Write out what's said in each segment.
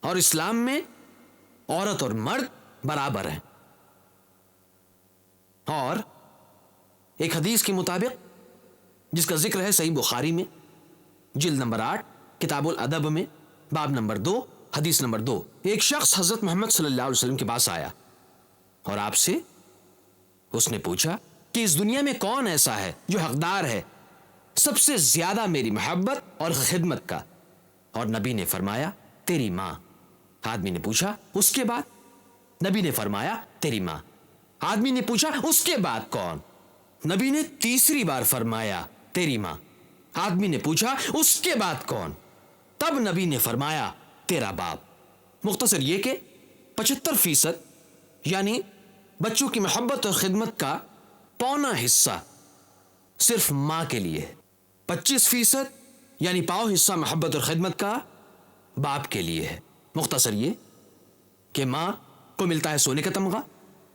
اور اسلام میں عورت اور مرد برابر ہیں. اور ایک حدیث کے مطابق جس کا ذکر ہے صحیح بخاری میں جلد نمبر 8 کتاب الادب میں باب نمبر 2 حدیث نمبر 2، ایک شخص حضرت محمد صلی اللہ علیہ وسلم کے پاس آیا اور آپ سے اس نے پوچھا کہ اس دنیا میں کون ایسا ہے جو حقدار ہے سب سے زیادہ میری محبت اور خدمت کا؟ اور نبی نے فرمایا تیری ماں. آدمی نے پوچھا اس کے بعد؟ نبی نے فرمایا تیری ماں. آدمی نے پوچھا اس کے بعد کون؟ نبی نے تیسری بار فرمایا تیری ماں. آدمی نے پوچھا اس کے بعد کون؟ تب نبی نے فرمایا تیرا باپ. مختصر یہ کہ 75% یعنی بچوں کی محبت اور خدمت کا پونا حصہ صرف ماں کے لیے ہے. 25% یعنی پاؤ حصہ محبت اور خدمت کا باپ کے لیے ہے. مختصر یہ کہ ماں کو ملتا ہے سونے کا تمغہ،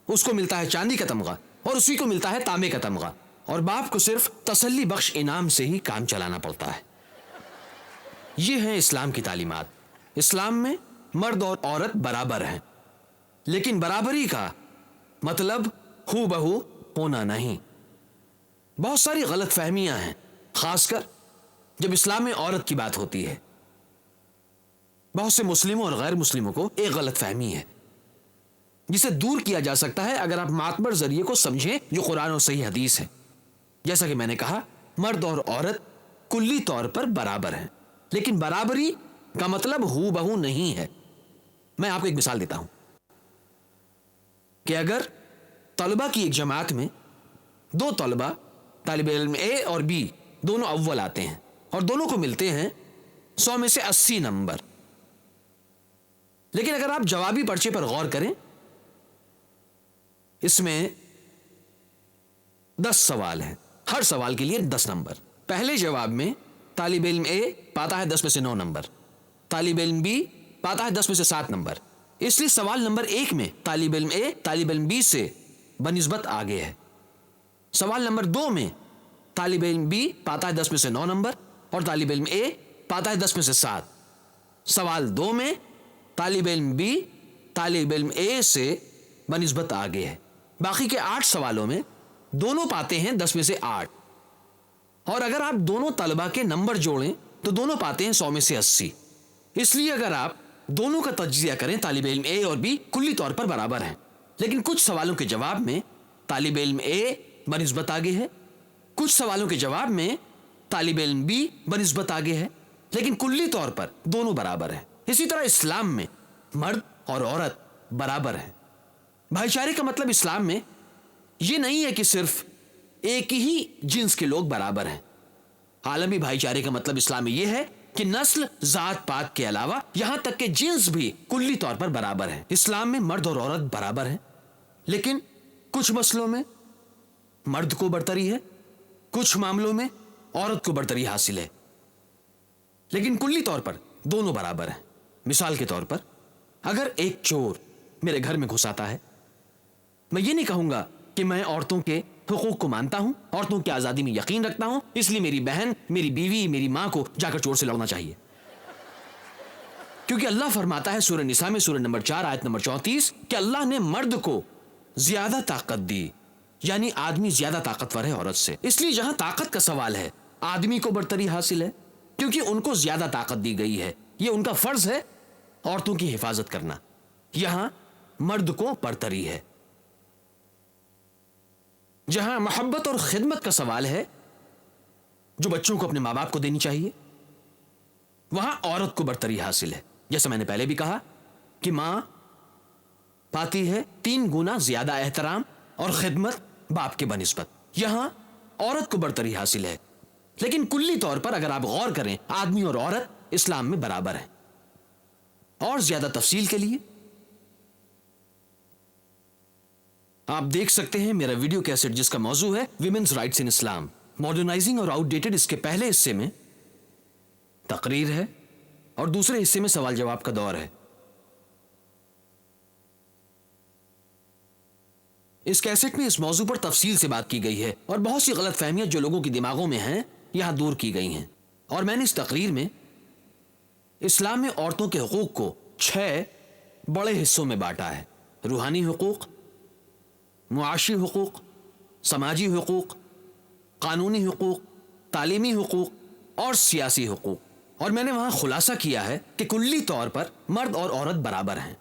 اس کو ملتا ہے چاندی کا تمغہ، اور اسی کو ملتا ہے تانبے کا تمغہ، اور باپ کو صرف تسلی بخش انعام سے ہی کام چلانا پڑتا ہے. یہ ہیں اسلام کی تعلیمات. اسلام میں مرد اور عورت برابر ہیں، لیکن برابری کا مطلب ہو بہو ہونا نہیں. بہت ساری غلط فہمیاں ہیں، خاص کر جب اسلام میں عورت کی بات ہوتی ہے. بہت سے مسلموں اور غیر مسلموں کو ایک غلط فہمی ہے جسے دور کیا جا سکتا ہے اگر آپ معتبر ذریعے کو سمجھیں جو قرآن اور صحیح حدیث ہے. جیسا کہ میں نے کہا مرد اور عورت کلی طور پر برابر ہیں، لیکن برابری کا مطلب ہو بہو نہیں ہے. میں آپ کو ایک مثال دیتا ہوں کہ اگر طلبہ کی ایک جماعت میں دو طلبہ طالب علم اے اور بی دونوں اول آتے ہیں اور دونوں کو ملتے ہیں 100 میں سے 80 نمبر، لیکن اگر آپ جوابی پرچے پر غور کریں اس میں 10 سوال ہیں، ہر سوال کے لیے 10 نمبر. پہلے جواب میں طالب علم اے پاتا ہے 10 میں سے 9 نمبر، طالب علم بی پاتا ہے 10 میں سے 7 نمبر. اس لیے سوال نمبر 1 میں طالب علم اے طالب علم بی سے بنسبت آگے ہے. سوال نمبر 2 میں طالب علم بی پاتا ہے 10 میں سے 9 نمبر اور طالب علم اے پاتا ہے 10 میں سے 7. سوال 2 میں طالب علم بی طالب علم اے سے بنسبت آگے ہے. باقی کے 8 سوالوں میں دونوں پاتے ہیں 10 میں سے 8، اور اگر آپ دونوں طلبہ کے نمبر جوڑیں تو دونوں پاتے ہیں 100 میں سے 80. اس لیے اگر آپ دونوں کا تجزیہ کریں طالب علم اے اور بی کلی طور پر برابر ہیں، لیکن کچھ سوالوں کے جواب میں طالب علم اے بنسبت آگے ہے، کچھ سوالوں کے جواب میں طالب علم بی بنسبت آگے ہے، لیکن کلی طور پر دونوں برابر ہیں. اسی طرح اسلام میں مرد اور عورت برابر ہیں. بھائی چارے کا مطلب اسلام میں یہ نہیں ہے کہ صرف ایک ہی جنس کے لوگ برابر ہیں. عالمی بھائی چارے کا مطلب اسلام میں یہ ہے کہ نسل ذات پات کے علاوہ یہاں تک کہ جنس بھی کلی طور پر برابر ہیں. اسلام میں مرد اور عورت برابر ہیں، لیکن کچھ مسئلوں میں مرد کو برتری ہے، کچھ معاملوں میں عورت کو برتری حاصل ہے، لیکن کلی طور پر دونوں برابر ہیں. مثال کے طور پر اگر ایک چور میرے گھر میں گھس آتا ہے، میں یہ نہیں کہوں گا کہ میں عورتوں کے حقوق کو مانتا ہوں، عورتوں کی آزادی میں یقین رکھتا ہوں، اس لیے میری بہن، میری بیوی، میری ماں کو جا کر چور سے لڑنا چاہیے. کیونکہ اللہ فرماتا ہے سورہ نساء میں سورہ نمبر 4 آیت نمبر 34 کہ اللہ نے مرد کو زیادہ طاقت دی، یعنی آدمی زیادہ طاقتور ہے عورت سے. اس لیے جہاں طاقت کا سوال ہے آدمی کو برتری حاصل ہے، کیونکہ ان کو زیادہ طاقت دی گئی ہے، یہ ان کا فرض ہے عورتوں کی حفاظت کرنا. یہاں مرد کو برتری ہے. جہاں محبت اور خدمت کا سوال ہے جو بچوں کو اپنے ماں باپ کو دینی چاہیے، وہاں عورت کو برتری حاصل ہے. جیسا میں نے پہلے بھی کہا کہ ماں پاتی ہے 3 گنا زیادہ احترام اور خدمت باپ کے بنسبت. یہاں عورت کو برتری حاصل ہے، لیکن کلی طور پر اگر آپ غور کریں آدمی اور عورت اسلام میں برابر ہیں. اور زیادہ تفصیل کے لیے آپ دیکھ سکتے ہیں میرا ویڈیو کیسٹ جس کا موضوع ہے ویمنز رائٹس ان اسلام، ماڈرنائزنگ اور آؤٹ ڈیٹڈ. اس کے پہلے حصے میں تقریر ہے اور دوسرے حصے میں سوال جواب کا دور ہے. اس کیسٹ میں اس موضوع پر تفصیل سے بات کی گئی ہے اور بہت سی غلط فہمیاں جو لوگوں کے دماغوں میں ہیں یہاں دور کی گئی ہیں. اور میں نے اس تقریر میں اسلام میں عورتوں کے حقوق کو 6 بڑے حصوں میں بانٹا ہے: روحانی حقوق، معاشی حقوق، سماجی حقوق، قانونی حقوق، تعلیمی حقوق اور سیاسی حقوق. اور میں نے وہاں خلاصہ کیا ہے کہ کلی طور پر مرد اور عورت برابر ہیں.